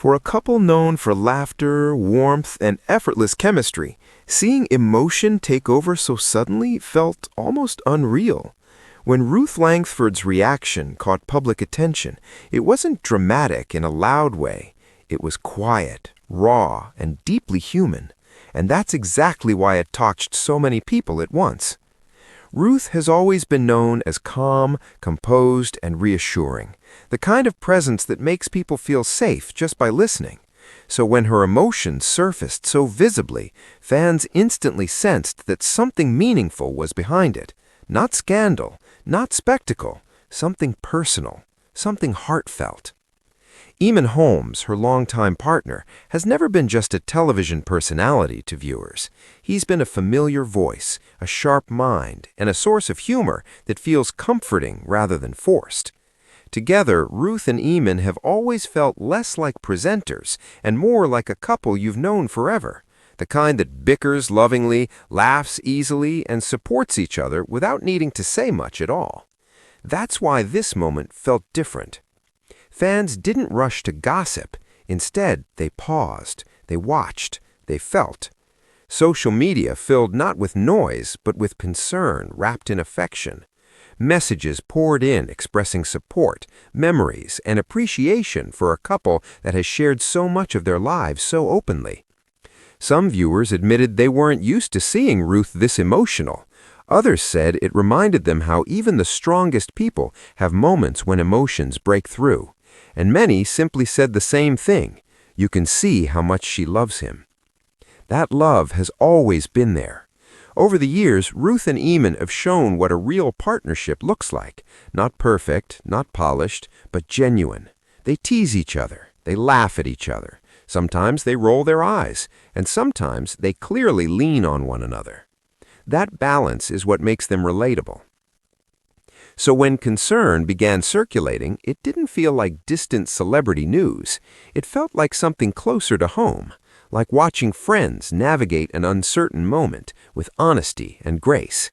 For a couple known for laughter, warmth, and effortless chemistry, seeing emotion take over so suddenly felt almost unreal. When Ruth Langsford's reaction caught public attention, it wasn't dramatic in a loud way. It was quiet, raw, and deeply human. And that's exactly why it touched so many people at once. Ruth has always been known as calm, composed, and reassuring, the kind of presence that makes people feel safe just by listening. So when her emotions surfaced so visibly, fans instantly sensed that something meaningful was behind it. Not scandal, not spectacle, something personal, something heartfelt. Eamonn Holmes, her longtime partner, has never been just a television personality to viewers. He's been a familiar voice, a sharp mind, and a source of humor that feels comforting rather than forced. Together, Ruth and Eamonn have always felt less like presenters and more like a couple you've known forever, the kind that bickers lovingly, laughs easily, and supports each other without needing to say much at all. That's why this moment felt different. Fans didn't rush to gossip. Instead, they paused, they watched, they felt. Social media filled not with noise, but with concern wrapped in affection. Messages poured in expressing support, memories, and appreciation for a couple that has shared so much of their lives so openly. Some viewers admitted they weren't used to seeing Ruth this emotional. Others said it reminded them how even the strongest people have moments when emotions break through. And many simply said the same thing: you can see how much she loves him. That love has always been there. Over the years, Ruth and Eamonn have shown what a real partnership looks like. Not perfect, not polished, but genuine. They tease each other, they laugh at each other. Sometimes they roll their eyes, and sometimes they clearly lean on one another. That balance is what makes them relatable. So when concern began circulating, it didn't feel like distant celebrity news. It felt like something closer to home, like watching friends navigate an uncertain moment with honesty and grace.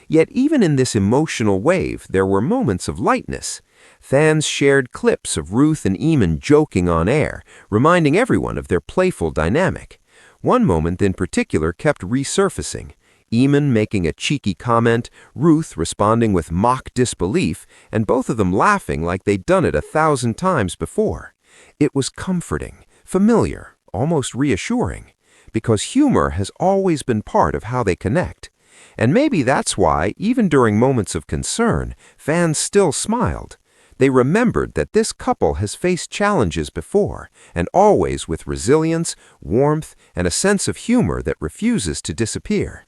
Yet even in this emotional wave, there were moments of lightness. Fans shared clips of Ruth and Eamonn joking on air, reminding everyone of their playful dynamic. One moment in particular kept resurfacing. Eamonn making a cheeky comment, Ruth responding with mock disbelief, and both of them laughing like they'd done it 1,000 times before. It was comforting, familiar, almost reassuring, because humor has always been part of how they connect. And maybe that's why, even during moments of concern, fans still smiled. They remembered that this couple has faced challenges before, and always with resilience, warmth, and a sense of humor that refuses to disappear.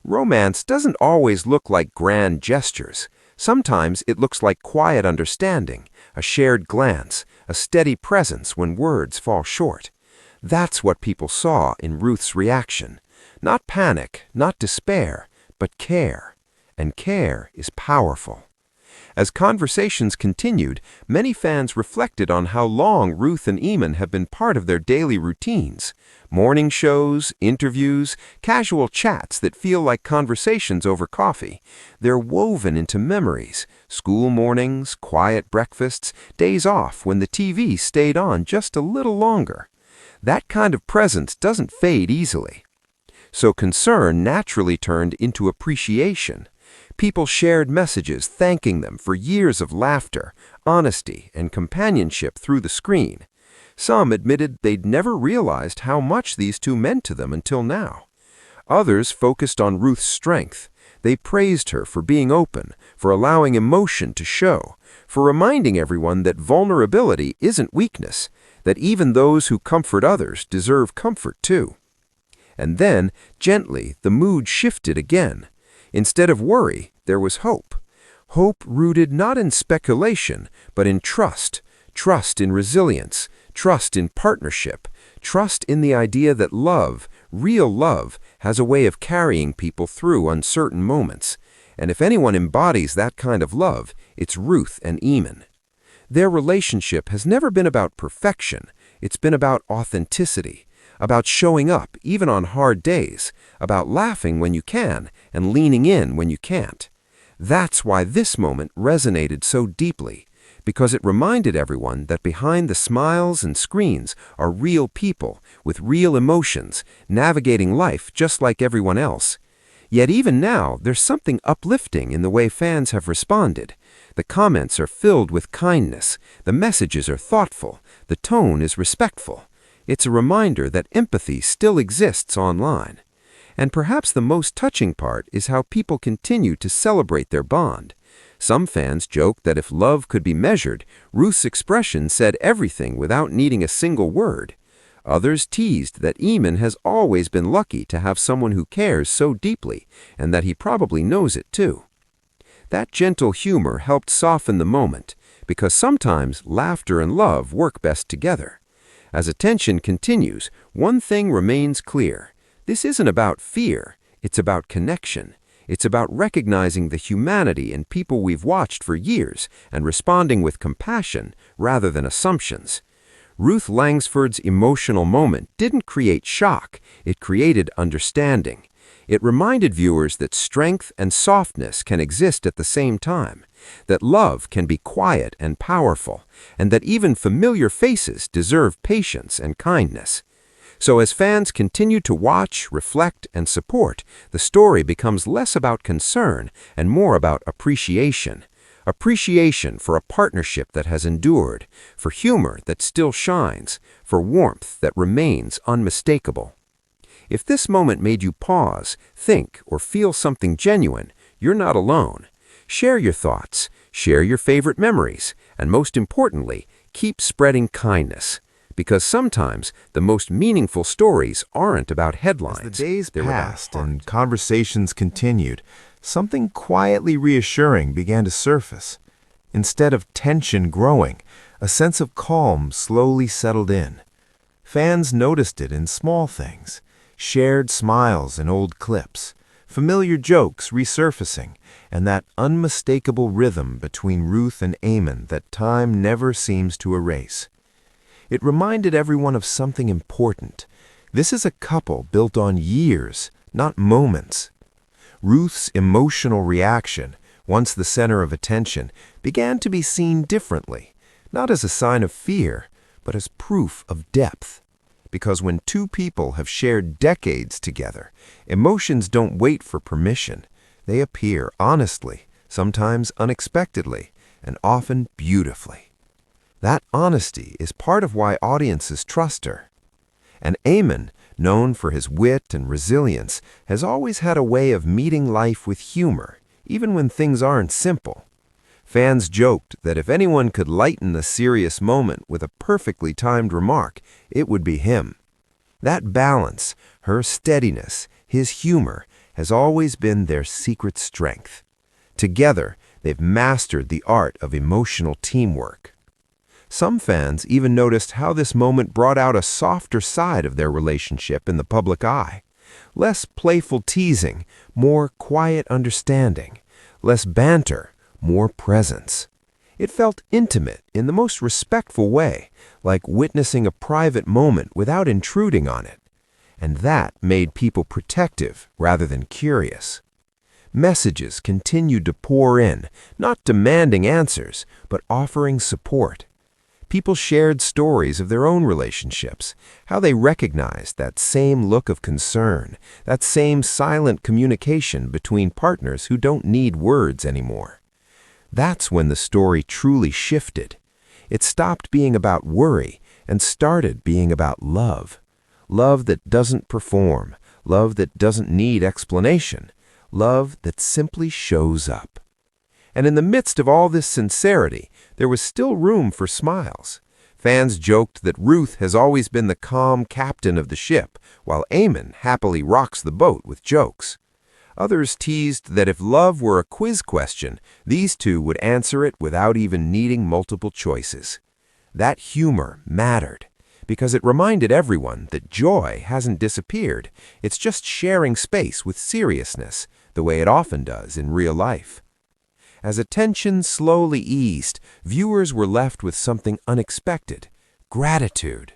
Romance doesn't always look like grand gestures. Sometimes it looks like quiet understanding, a shared glance, a steady presence when words fall short. That's what people saw in Ruth's reaction. Not panic, not despair, but care. And care is powerful. As conversations continued, many fans reflected on how long Ruth and Eamonn have been part of their daily routines. Morning shows, interviews, casual chats that feel like conversations over coffee. They're woven into memories: school mornings, quiet breakfasts, days off when the TV stayed on just a little longer. That kind of presence doesn't fade easily. So concern naturally turned into appreciation. People shared messages thanking them for years of laughter, honesty, and companionship through the screen. Some admitted they'd never realized how much these two meant to them until now. Others focused on Ruth's strength. They praised her for being open, for allowing emotion to show, for reminding everyone that vulnerability isn't weakness, that even those who comfort others deserve comfort too. And then, gently, the mood shifted again. Instead of worry, there was hope. Hope rooted not in speculation, but in trust. Trust in resilience, trust in partnership, trust in the idea that love, real love, has a way of carrying people through uncertain moments. And if anyone embodies that kind of love, it's Ruth and Eamonn. Their relationship has never been about perfection. It's been about authenticity, about showing up even on hard days, about laughing when you can and leaning in when you can't. That's why this moment resonated so deeply, because it reminded everyone that behind the smiles and screens are real people with real emotions, navigating life just like everyone else. Yet even now, there's something uplifting in the way fans have responded. The comments are filled with kindness, the messages are thoughtful, the tone is respectful. It's a reminder that empathy still exists online. And perhaps the most touching part is how people continue to celebrate their bond. Some fans joked that if love could be measured, Ruth's expression said everything without needing a single word. Others teased that Eamonn has always been lucky to have someone who cares so deeply, and that he probably knows it too. That gentle humor helped soften the moment, because sometimes laughter and love work best together. As attention continues, one thing remains clear. This isn't about fear, it's about connection. It's about recognizing the humanity in people we've watched for years and responding with compassion rather than assumptions. Ruth Langsford's emotional moment didn't create shock, it created understanding. It reminded viewers that strength and softness can exist at the same time, that love can be quiet and powerful, and that even familiar faces deserve patience and kindness. So as fans continue to watch, reflect, and support, the story becomes less about concern and more about appreciation. Appreciation for a partnership that has endured, for humor that still shines, for warmth that remains unmistakable. If this moment made you pause, think, or feel something genuine, you're not alone. Share your thoughts, share your favorite memories, and most importantly, keep spreading kindness. Because sometimes the most meaningful stories aren't about headlines. As the days passed and conversations continued, something quietly reassuring began to surface. Instead of tension growing, a sense of calm slowly settled in. Fans noticed it in small things, shared smiles in old clips, familiar jokes resurfacing, and that unmistakable rhythm between Ruth and Eamonn that time never seems to erase. It reminded everyone of something important. This is a couple built on years, not moments. Ruth's emotional reaction, once the center of attention, began to be seen differently, not as a sign of fear, but as proof of depth. Because when two people have shared decades together, emotions don't wait for permission. They appear honestly, sometimes unexpectedly, and often beautifully. That honesty is part of why audiences trust her. And Eamonn, known for his wit and resilience, has always had a way of meeting life with humor, even when things aren't simple. Fans joked that if anyone could lighten a serious moment with a perfectly timed remark, it would be him. That balance, her steadiness, his humor, has always been their secret strength. Together, they've mastered the art of emotional teamwork. Some fans even noticed how this moment brought out a softer side of their relationship in the public eye. Less playful teasing, more quiet understanding. Less banter, more presence. It felt intimate in the most respectful way, like witnessing a private moment without intruding on it. And that made people protective rather than curious. Messages continued to pour in, not demanding answers, but offering support. People shared stories of their own relationships, how they recognized that same look of concern, that same silent communication between partners who don't need words anymore. That's when the story truly shifted. It stopped being about worry and started being about love. Love that doesn't perform, love that doesn't need explanation, love that simply shows up. And in the midst of all this sincerity, there was still room for smiles. Fans joked that Ruth has always been the calm captain of the ship, while Eamonn happily rocks the boat with jokes. Others teased that if love were a quiz question, these two would answer it without even needing multiple choices. That humor mattered, because it reminded everyone that joy hasn't disappeared. It's just sharing space with seriousness, the way it often does in real life. As attention slowly eased, viewers were left with something unexpected: gratitude.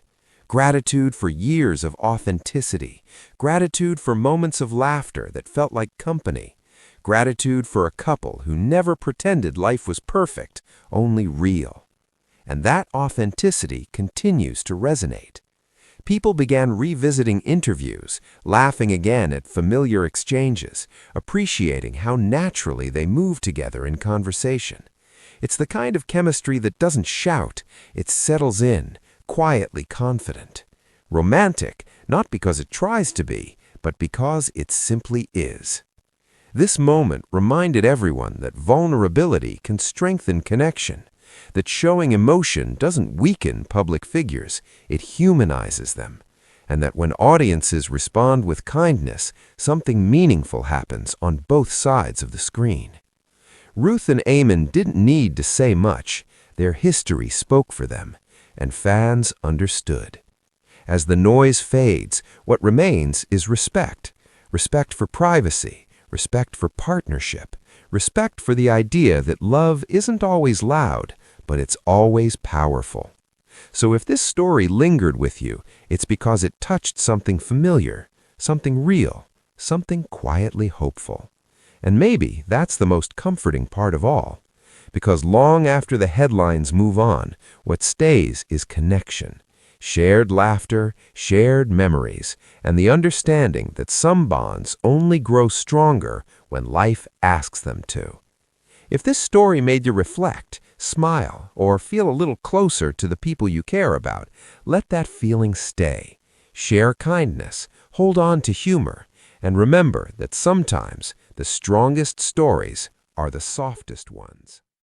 Gratitude for years of authenticity. Gratitude for moments of laughter that felt like company. Gratitude for a couple who never pretended life was perfect, only real. And that authenticity continues to resonate. People began revisiting interviews, laughing again at familiar exchanges, appreciating how naturally they move together in conversation. It's the kind of chemistry that doesn't shout, it settles in, quietly confident. Romantic, not because it tries to be, but because it simply is. This moment reminded everyone that vulnerability can strengthen connection, that showing emotion doesn't weaken public figures, it humanizes them, and that when audiences respond with kindness, something meaningful happens on both sides of the screen. Ruth and Eamonn didn't need to say much. Their history spoke for them, and fans understood. As the noise fades, what remains is respect. Respect for privacy, respect for partnership, respect for the idea that love isn't always loud, but it's always powerful. So if this story lingered with you, it's because it touched something familiar, something real, something quietly hopeful. And maybe that's the most comforting part of all, because long after the headlines move on, what stays is connection, shared laughter, shared memories, and the understanding that some bonds only grow stronger when life asks them to. If this story made you reflect, smile, or feel a little closer to the people you care about, let that feeling stay. Share kindness, hold on to humor, and remember that sometimes the strongest stories are the softest ones.